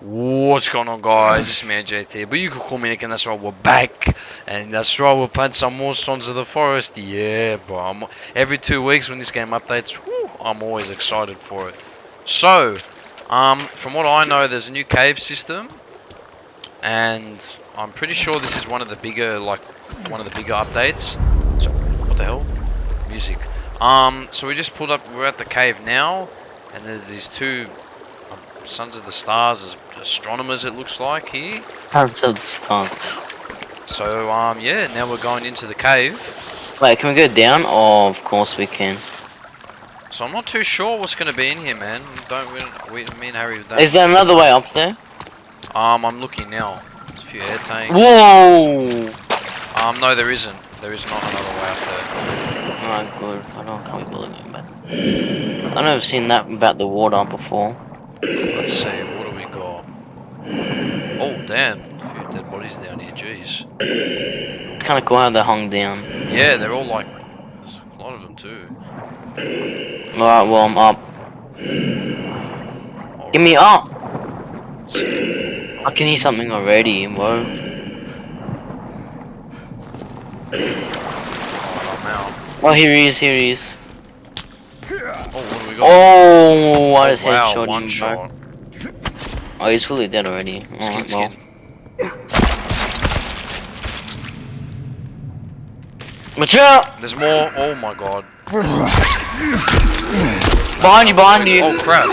What's going on, guys? It's me, JT, but you can call me Nick, and that's right, we're back. And that's right, we're playing some more Sons of the Forest. Yeah, bro. Every 2 weeks when this game updates, whew, I'm always excited for it. So, from what I know, there's a new cave system. And I'm pretty sure this is one of the bigger, updates. So, what the hell? Music. So we just pulled up, we're at the cave now. And there's these two Sons of the Stars as astronomers, it looks like here. Sons of the Stars. So yeah, now we're going into the cave. Wait, can we go down? Oh, of course we can. So I'm not too sure what's going to be in here, man. Me and Harry don't. Is there another way up there? I'm looking now. There's a few air tanks. Whoa! No, there isn't. There is not another way up there. Oh, good. Can't believe it, but I've never seen that about the water before. Let's see, what do we got? Oh, damn. A few dead bodies down here, jeez. It's kind of cool how they're hung down. Yeah, they're all like, there's a lot of them too. Alright, well, I'm up. All Get me up! Let's see. I can hear something already, bro. Alright, I'm out. Oh, here he is. Oh, what do we got? Oh, I just wow, headshot one him, shot. bro. Oh, he's fully dead already. Alright, well. Watch out! There's more. Oh my god. Behind you. Oh crap.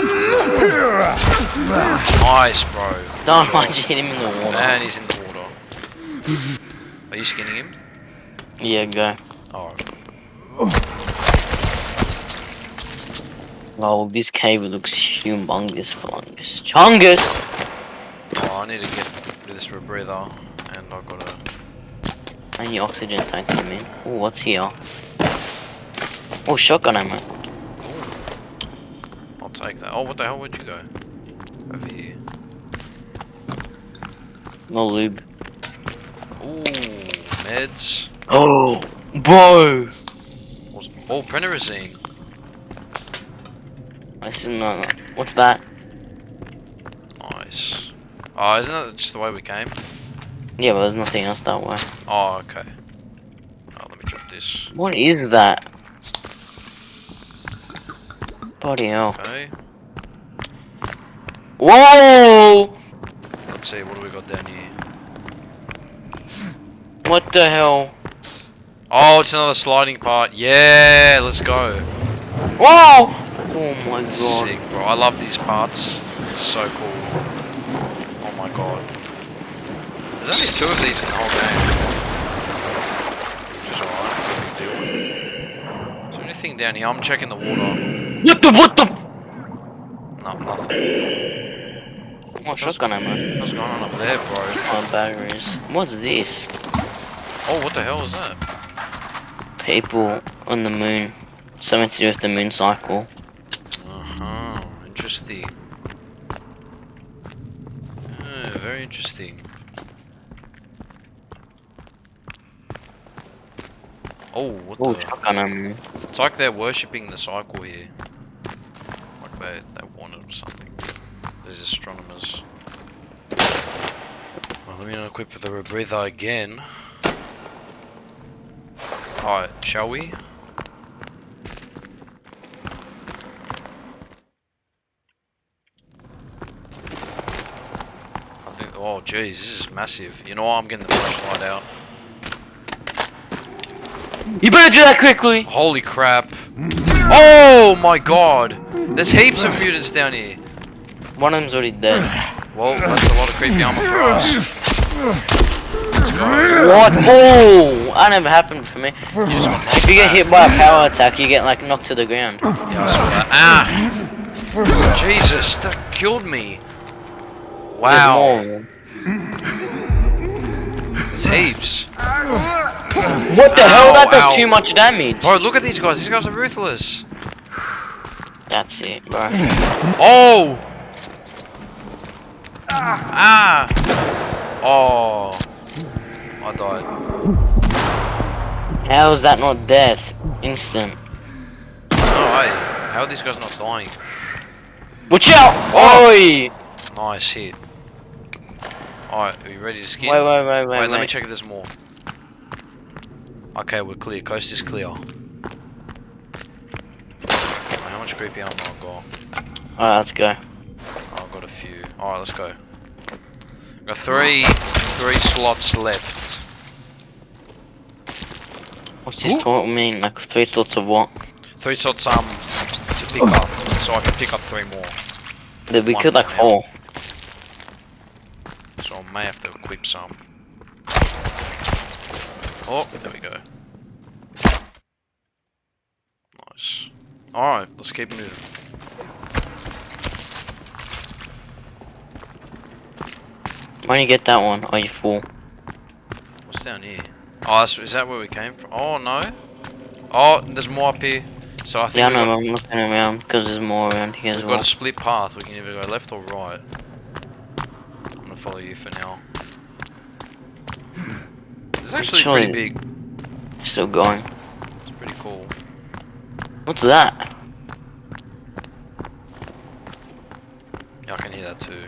Nice, bro. Don't mind you hit him in the water. And he's in the water. Are you skinning him? Yeah, go. Alright. Oh, this cave looks humongous, fungus. Chungus! Oh, I need to get rid of this rebreather. And I've got a... I need oxygen tank in me. Oh, what's here? Oh, shotgun ammo. I'll take that. Oh, what the hell? Where'd you go? Over here. No lube. Ooh, meds. Oh, bro! Oh, Prenerazine. This is not. What's that? Nice. Oh, isn't that just the way we came? Yeah, but there's nothing else that way. Oh, okay. Oh, let me drop this. What is that? Bloody hell. Okay. Whoa! Let's see, what do we got down here? What the hell? Oh, it's another sliding part. Yeah, let's go. Whoa! Oh my god. Sick, bro. I love these parts. It's so cool. Oh my god. There's only 2 of these in the whole game. Which is alright. No big deal. Is there anything down here? I'm checking the water. What the? No, nothing. Oh, shotgun ammo. What's going on up there, bro? Oh, batteries. What's this? Oh, what the hell is that? People on the moon. Something to do with the moon cycle. Uh-huh. Interesting. Very interesting. Oh, what Oh, the... shotgun ammo. It's like they're worshipping the cycle here. Like they want it or something. These astronomers. Well, let me unequip the rebreather again. Alright, shall we? I think, oh jeez, this is massive. You know what, I'm getting the flashlight out. You better do that quickly! Holy crap. Oh my god! There's heaps of mutants down here. One of them's already dead. Well, that's a lot of creepy armor for us. Let's go. What? Oh! That never happened for me. You just got knocked If you get back. hit by a power attack, you get like knocked to the ground. Yeah, I saw that. Ah! Jesus, that killed me. Wow. There's more. There's heaps. What the hell? That does ow. too much damage. Bro, look at these guys. These guys are ruthless. That's it, bro. Oh! Ah! Oh. I died. How is that not death? Instant. No way. How are these guys not dying? Watch out! Oh. Oi! Nice hit. Alright, are you ready to skin? Wait, Let me check if there's more. Okay, we're clear. Coast is clear. How much creepy ammo I got? Alright, let's go. Oh, I've got a few. Alright, let's go. Got three slots left. What's this thought mean? Like 3 slots of what? 3 slots to pick up, so I can pick up 3 more. We One killed like now. 4. So I may have to equip some. Oh, there we go. Nice. Alright, let's keep moving. When you get that one, are you full? What's down here? Oh, is that where we came from? Oh, no. Oh, there's more up here. So I think Yeah, we've no, got, I'm looking around because there's more around here as we've well. got a split path. We can either go left or right. I'm gonna follow you for now. It's actually pretty big. Still going. It's pretty cool. What's that? Yeah, I can hear that too.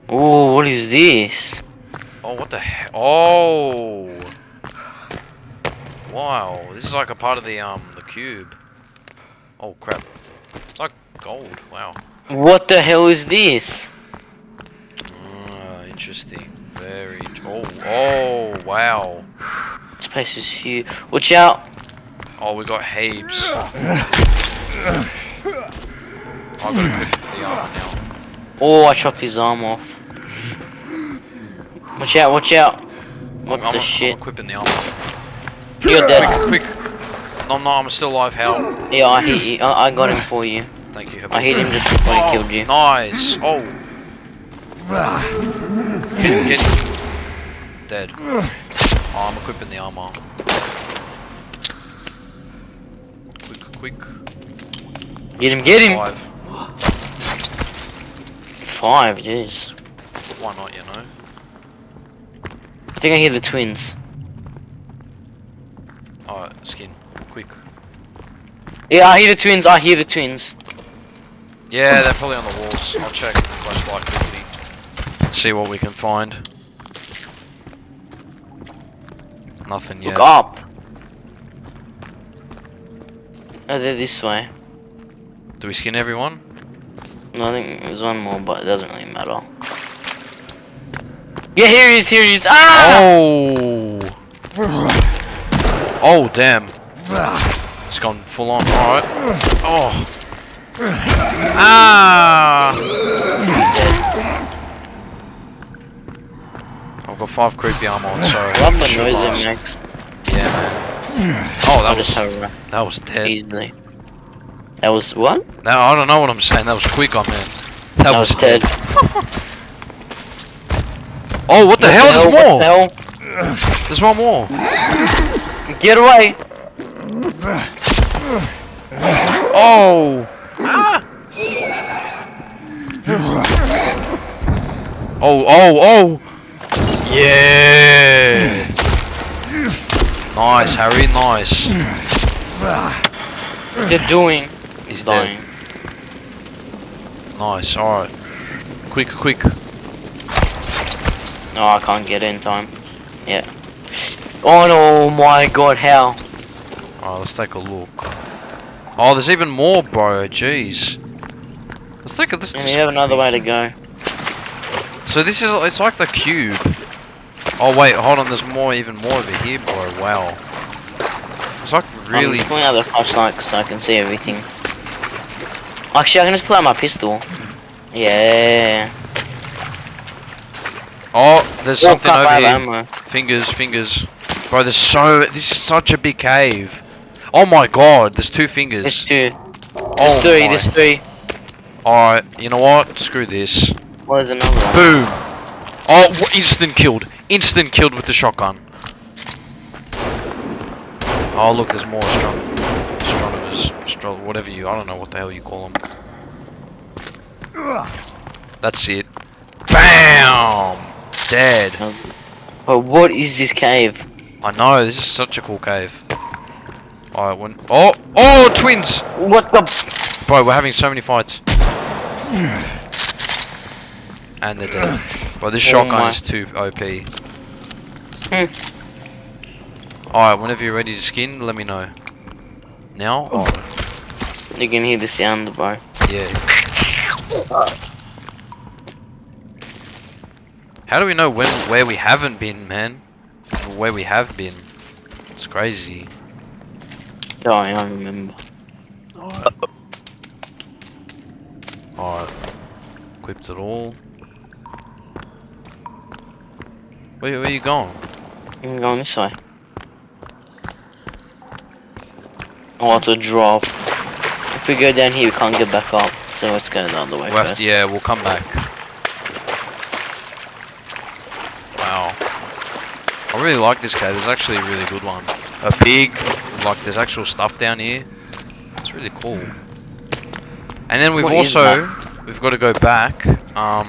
Oh, what is this? Oh, what the heck? Oh! Wow, this is like a part of the cube. Oh crap. It's like gold, wow. What the hell is this? Interesting. Very. Oh, wow. This place is huge. Watch out! Oh, we got heaps. I've got to equip the armor now. Oh, I chopped his arm off. Watch out, watch out! What the shit? I'm equipping the armor. You're dead. Quick! No, I'm still alive, Hal. Yeah, I hit you. I got him for you. Thank you, I hit him just before he killed you. Nice! Oh! Get him. Dead. Oh, I'm equipping the armor. Quick. Get him! 5. 5, jeez. Why not, you know? I think I hear the twins. Alright, skin. Quick. Yeah, I hear the twins. Yeah, they're probably on the walls. I'll check the flashlight quickly. See what we can find. Nothing yet. Look up! Oh, they're this way. Do we skin everyone? No, I think there's one more, but it doesn't really matter. Yeah, here he is! Ah! Oh! Oh, damn. It's gone full on. Alright. Oh! Ah! I've got 5 creepy armor on, so. Love the should noise last. it makes. Yeah, man. Oh, I'll just have a that was dead. easily. That was what? No, I don't know what I'm saying. That was quick on man. That was dead. Oh, what the hell? There's more. What the hell? There's one more. Get away! Oh. Ah. Oh. Yeah. Nice, Harry. Nice. What's it doing? He's dying. dead. Nice. All right. Quick. No, I can't get in time. Yeah. Oh no, my god, how? Alright, let's take a look. Oh, there's even more, bro. Jeez. Let's take a this. And we have another way to go. So this is, it's like the cube. Oh wait, hold on. There's even more over here, bro. Wow. It's like really. I'm pulling out the flashlight so I can see everything. Actually, I can just pull out my pistol. Yeah. Oh, there's something can't over buy here. ammo. Fingers. Bro, this is such a big cave. Oh my god, there's 2 fingers. There's 2. Oh There's 3. Alright, you know what? Screw this. What is another one? Boom! Oh, instant killed. Instant killed with the shotgun. Oh, look, there's more astronomers. Whatever I don't know what the hell you call them. That's it. BAM! Dead. But what is this cave? I know, this is such a cool cave. Alright, Oh, twins! What the? Bro, we're having so many fights. And they're dead. But this Oh shotgun my. is too OP. Hmm. Alright, whenever you're ready to skin, let me know. Now? Oh, You can hear the sound, bro. yeah. How do we know where we haven't been, man? Or where we have been? It's crazy. Sorry, I remember. Alright. Equipped it all. Where are you going? I'm going this way. Oh, it's a drop. If we go down here, we can't get back up. So let's go the other way We'll have first. to, yeah, we'll come back. Wow. I really like this cave. There's actually a really good one. A big, like there's actual stuff down here. It's really cool. And then we've What is we've got to go back. Oh,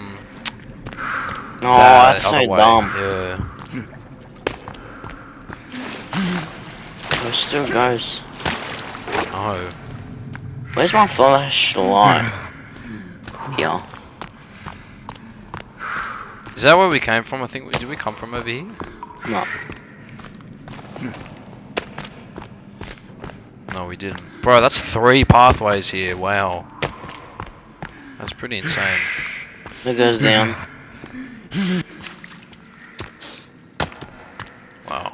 that that's so other way. dumb. Yeah. It still goes. Oh. Where's my flashlight? Yeah. Is that where we came from? I think did we come from over here? No. No, we didn't. Bro, that's 3 pathways here. Wow. That's pretty insane. It goes down. Wow.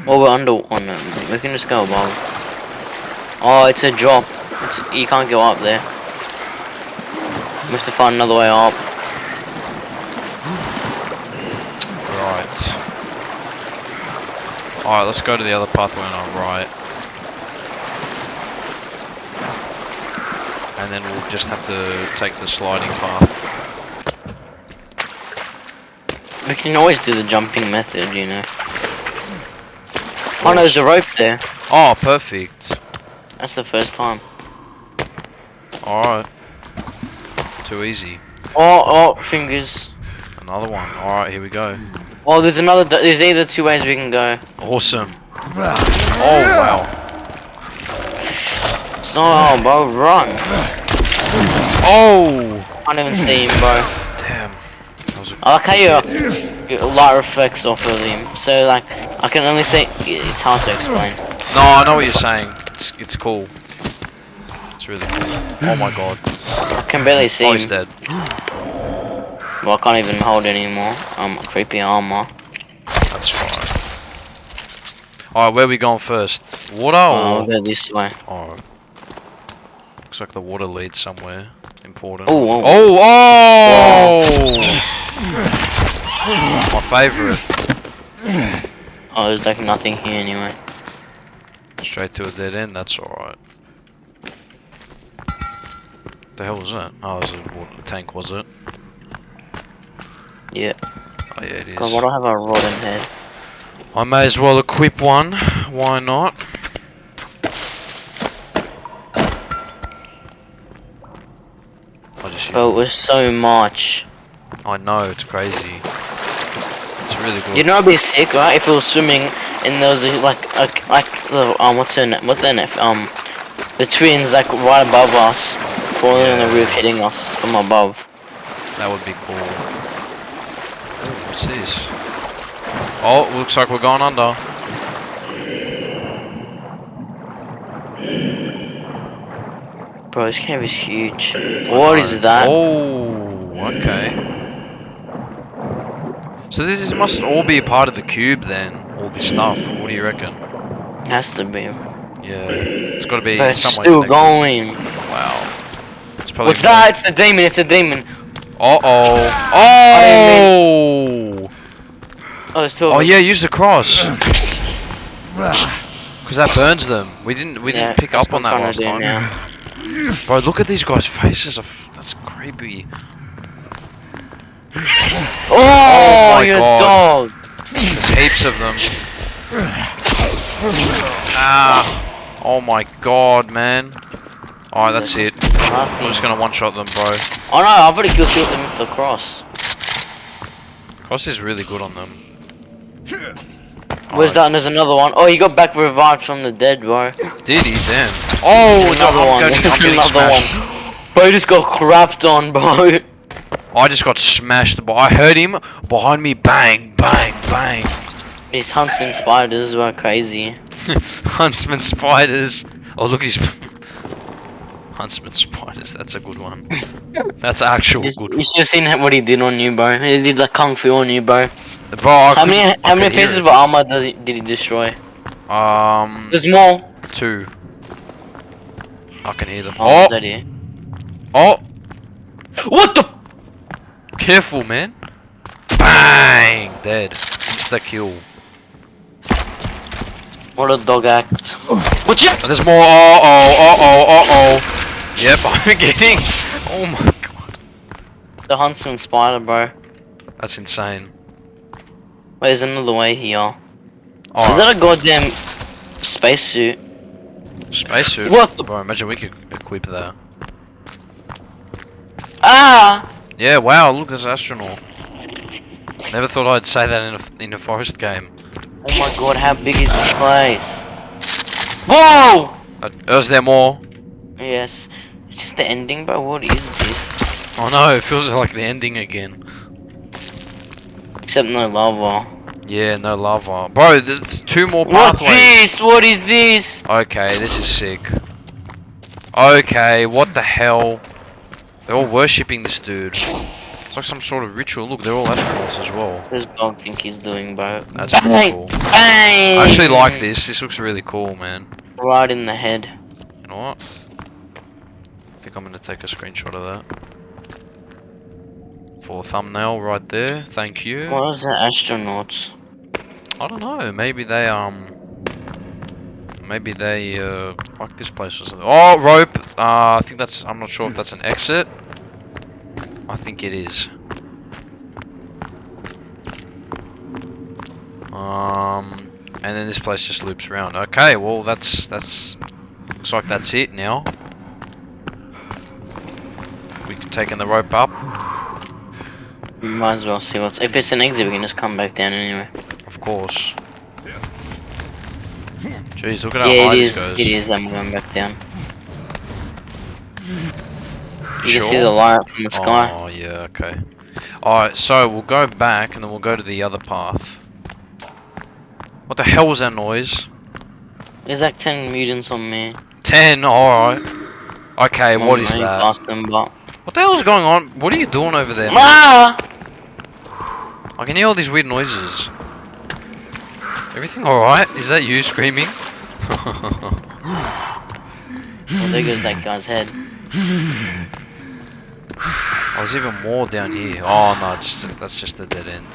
Oh, we're under. Oh no, we can just go above. Oh, it's a drop. You can't go up there. We have to find another way up. Right. Alright, let's go to the other pathway on our right. And then we'll just have to take the sliding path. We can always do the jumping method, you know. Oh no, there's a rope there. Oh, perfect. That's the first time. Alright. Too easy. Oh, fingers. Another one. Alright, here we go. Oh, there's another. There's either 2 ways we can go. Awesome. Oh, wow. Oh, bro, run. Oh! Can't even see him, bro. Damn. That was a I like how your light reflects off of him. So, like, I can only see. It's hard to explain. No, I know what you're saying. It's cool. It's really cool. Oh my god. I can barely see Oh, him. he's dead. Well, I can't even hold anymore. Creepy armor. That's fine. Alright, where are we going first? Water I'll or? go this way. Alright. Looks like the water leads somewhere important. Oh, oh. Oh! My favourite. Oh, there's like nothing here anyway. Straight to a dead end, that's alright. The hell was that? Oh, it was a water tank, was it? Yeah. Oh yeah, it is. God, why do I have a rotten head? I may as well equip one. Why not? I just use But it was so much. I know, it's crazy. It's really good. You know, it'd be sick, right? If it was swimming and there was like the what's her name? What their name? The twins like right above us, falling on the roof, hitting us from above. That would be cool. Oh, what's this? Oh, looks like we're going under. Bro, this cave is huge. What is that? Oh, okay. So this must all be a part of the cube then, all this stuff. What do you reckon? Has to be. Yeah, it's got to be But it's somewhere still connected. going. Wow. It's probably What's that? It's the demon. It's a demon. Uh-oh. Oh! Oh, it's still. Oh yeah, use the cross. Because that burns them. We didn't pick up on that last time. Now. Bro, look at these guys' faces. That's creepy. Oh, my you God. dog. There's heaps of them. Ah. Oh my god, man. Alright, that's it. I'm just gonna one-shot them, bro. Oh no, I've already killed 2 of them with the cross. Cross is really good on them. Where's that? And there's another one. Oh, he got back revived from the dead, bro. Did he? Damn. Oh, There's another one. I'm getting There's another smashed. one. Bro, he just got crapped on, bro. I just got smashed. But I heard him behind me. Bang, bang, bang. These huntsman spiders were crazy. Huntsman spiders. Oh, look, he's Huntsman spiders. That's a good one. That's actual good. You should have seen what he did on you, bro. He did like kung fu on you, bro. Bro, I How could many hear pieces it. of armor did he destroy? There's more. 2. I can hear them. Oh, Oh, is that it? oh, What the? careful, man. Bang, dead. Insta kill. What a dog act. What you? There's more. Oh. Yep, I'm getting. Oh my god, The huntsman spider, bro. that's insane. Wait, there's another way here. Oh, Is that a goddamn spacesuit? spacesuit. What the- Bro, imagine we could equip that. Ah! Yeah, wow, look, there's an astronaut. Never thought I'd say that in a forest game. Oh my god, how big is this place? Whoa! Is there more? Yes. Is this the ending, bro? What is this? Oh no, it feels like the ending again. Except no lava. Yeah, no lava. Bro, there's 2 more What's pathways. this? What is this? Okay, this is sick. Okay, what the hell? They're all worshipping this dude. It's like some sort of ritual. Look, they're all astronauts as well. What does dog think he's doing, bro? That's pretty cool. Bang! I actually like this. This looks really cool, man. Right in the head. You know what? I think I'm gonna take a screenshot of that. For a thumbnail right there. Thank you. What is that, astronauts? I don't know. Maybe they like this place or something. Oh, rope. I think that's. I'm not sure if that's an exit. I think it is. And then this place just loops around. Okay, well that's looks like that's it now. We've taken the rope up, We might as well see what's. If it's an exit, we can just come back down anyway. of course. Jeez, look at how Yeah, high it this is. goes. It is. I'm going back down. You Sure? can see the light from the sky. Oh yeah, okay. Alright, so we'll go back and then we'll go to the other path. What the hell was that noise? There's like 10 mutants on me. 10, alright. Okay, what is I ain't that? past them, but... What the hell's going on? What are you doing over there, man? Ah! I can hear all these weird noises. Everything alright? Is that you screaming? Well, there goes that guy's head. Oh, there's even more down here. Oh no, that's just a dead end.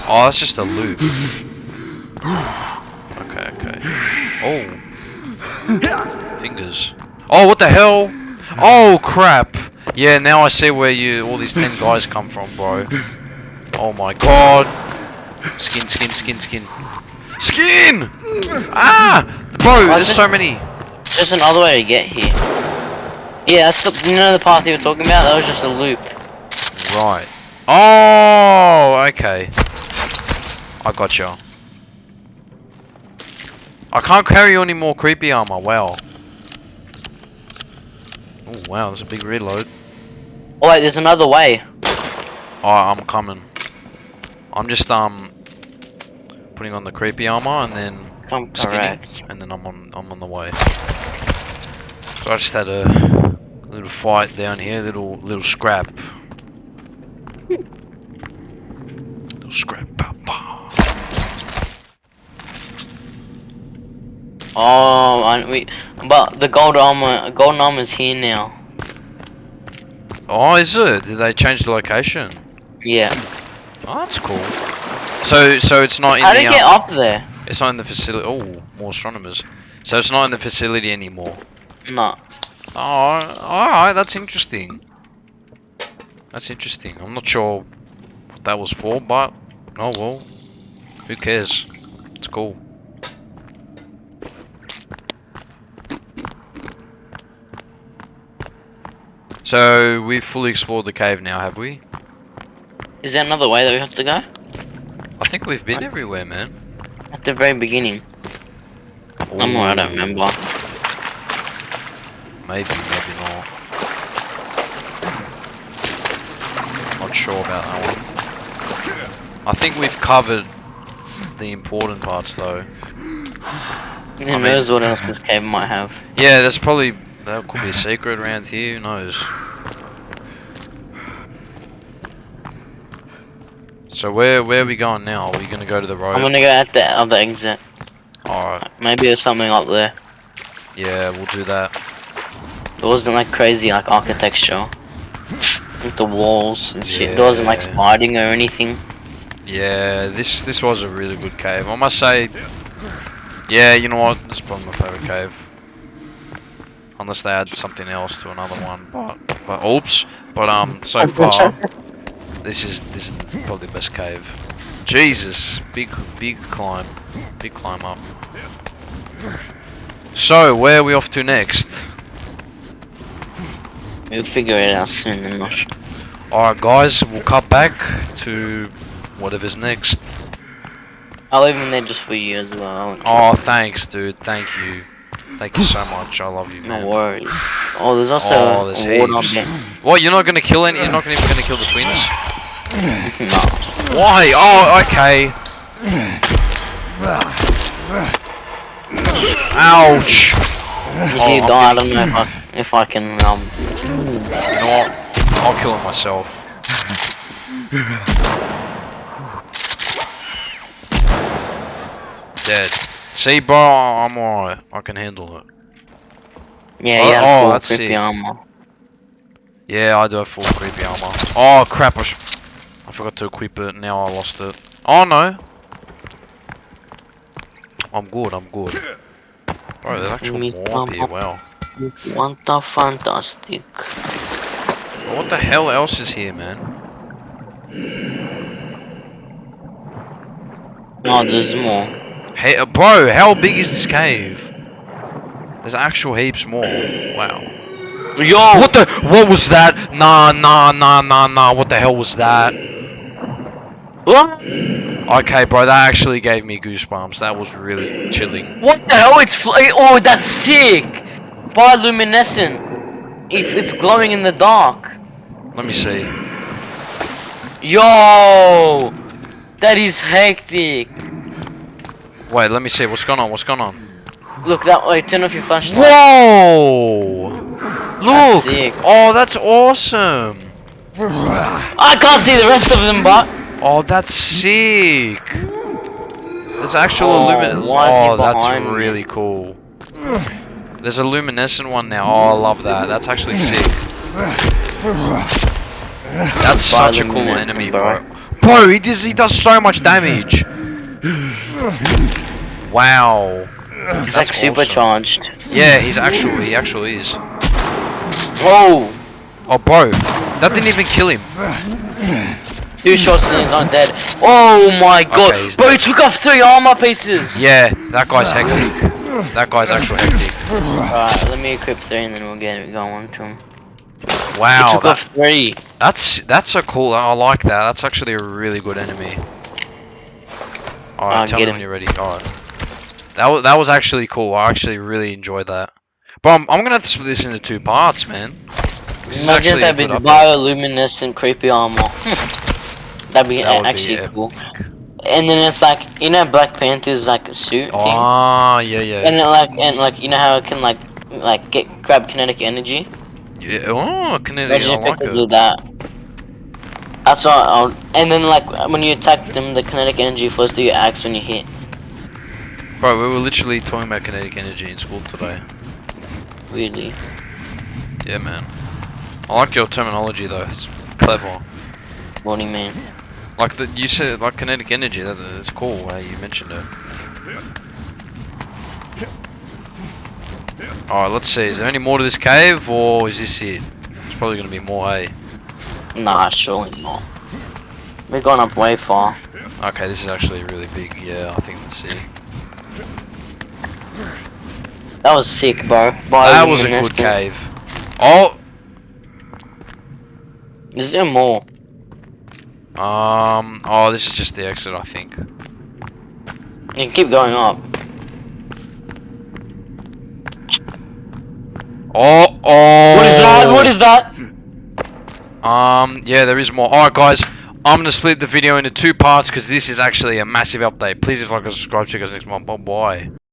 Oh, that's just a loop. Okay. Oh. Fingers. Oh, what the hell? Oh, crap. Yeah, now I see where all these 10 guys come from, bro. Oh my god. Skin. Skin! Ah! Bro, there's so many. There's another way to get here. Yeah, that's the, you know the path you were talking about? That was just a loop. Right. Oh, okay. I gotcha. I can't carry any more creepy armor. Wow. Oh, wow, there's a big reload. Oh wait, there's another way. Oh, I'm coming. I'm just putting on the creepy armor and then If I'm skinning, correct. and then I'm on the way. So I just had a little fight down here, little scrap. Little scrap. Oh, but the golden armor's here now. Oh, is it? Did they change the location? Yeah. Oh, that's cool. So it's not in How the did it get up there? it's not in the facility. Oh, more astronomers. So it's not in the facility anymore. No. Oh, alright, that's interesting. That's interesting. I'm not sure what that was for, but oh well. Who cares? It's cool. So we've fully explored the cave now, have we? Is there another way that we have to go? I think we've been everywhere, man. At the very beginning. I don't remember. Maybe not. sure about that one. I think we've covered the important parts though. Who knows what else this cave might have? Yeah, there's probably that could be a secret around here. Who knows? So where are we going now? Are we gonna go to the road? I'm gonna go at the other exit. Alright. Maybe there's something up there. Yeah, we'll do that. It wasn't like crazy like architecture. With the walls and shit. It wasn't like Yeah. sliding or anything. Yeah, this was a really good cave. I must say. Yeah, you know what? This is probably my favorite cave. Unless they add something else to another one, but oops. But so far, this is probably the best cave. Jesus, big climb up. So where are we off to next? We'll figure it out soon enough. Alright guys, we'll cut back to whatever's next. I'll leave them there just for you as well. Oh, thanks dude, thank you. Thank you so much, I love you, man. No worries. Oh, there's also Oh, there's a ward up heaps. there. What, you're not gonna kill any, you're not even gonna kill the twins? No. Why? Oh, okay. Ouch! If Oh, you I'm die, I don't know if I can, You know what? I'll kill him myself. Dead. See, bro, I'm alright. I can handle it. yeah, Oh, yeah, oh, full that's creepy sick. armor. Yeah, I do have full creepy armor. Oh, crap. I forgot to equip it. Now I lost it. Oh, no. I'm good. Bro, there's actually more up here. Wow. What the fantastic. What the hell else is here, man? Oh, there's more. Hey, bro, how big is this cave? There's actual heaps more. Wow. Yo! What was that? Nah. What the hell was that? What? Okay, bro, that actually gave me goosebumps. That was really chilling. What the hell? Oh, that's sick! Bioluminescent. It's glowing in the dark. Let me see. Yo! That is hectic. Wait, let me see. What's going on? Look that way. Turn off your flashlight. Whoa! That's Look! sick. Oh, that's awesome! I can't see the rest of them, but. Oh, that's sick! There's actual Oh, luminescent. why is he Oh, that's behind me? really cool. There's a luminescent one now. Oh, I love that. That's actually sick. That's such a cool Bioluminescent, enemy, bro. bro. Bro, he does so much damage. Wow. It's That's like awesome. supercharged. Yeah, he actually is. Whoa! Oh, bro, that didn't even kill him. 2 shots and he's not dead. Oh my god! he's Bro, he dead. took off 3 armor pieces! Yeah, that guy's hectic. That guy's actually hectic. Alright, let me equip 3 and then we'll get it going to him. He Wow, took off 3. that's a cool. I like that. That's actually a really good enemy. All right, tell me get when him. you're ready. All right. That was actually cool. I actually really enjoyed that. But I'm gonna have to split this into 2 parts, man. This is Imagine actually if a that'd be good update. bioluminescent creepy armor. That'd be That would be actually epic. cool. And then it's like, you know Black Panther's like suit thing? Ah, yeah. And you know how it can like grab kinetic energy? Yeah. Oh, kinetic. Imagine I if it like could it. do that. That's what and then like when you attack them, the kinetic energy flows through your axe when you hit. Bro, we were literally talking about kinetic energy in school today. Weirdly. Yeah, man. I like your terminology though. It's clever. What do you mean? Like you said, like kinetic energy. That's cool how you mentioned it. All right, let's see. Is there any more to this cave, or is this it? It's probably gonna be more, hey. Nah, surely not. We're going up way far. Okay, this is actually really big. Yeah, I think that's it. That was sick, bro. That was a good Bioluminescent. cave. Oh. Is there more? Oh, this is just the exit, I think. You can keep going up. Oh. What is that? What is that? Yeah, there is more. Alright, guys. I'm gonna split the video into 2 parts because this is actually a massive update. Please, if like and subscribe. Check us next month. Bye bye.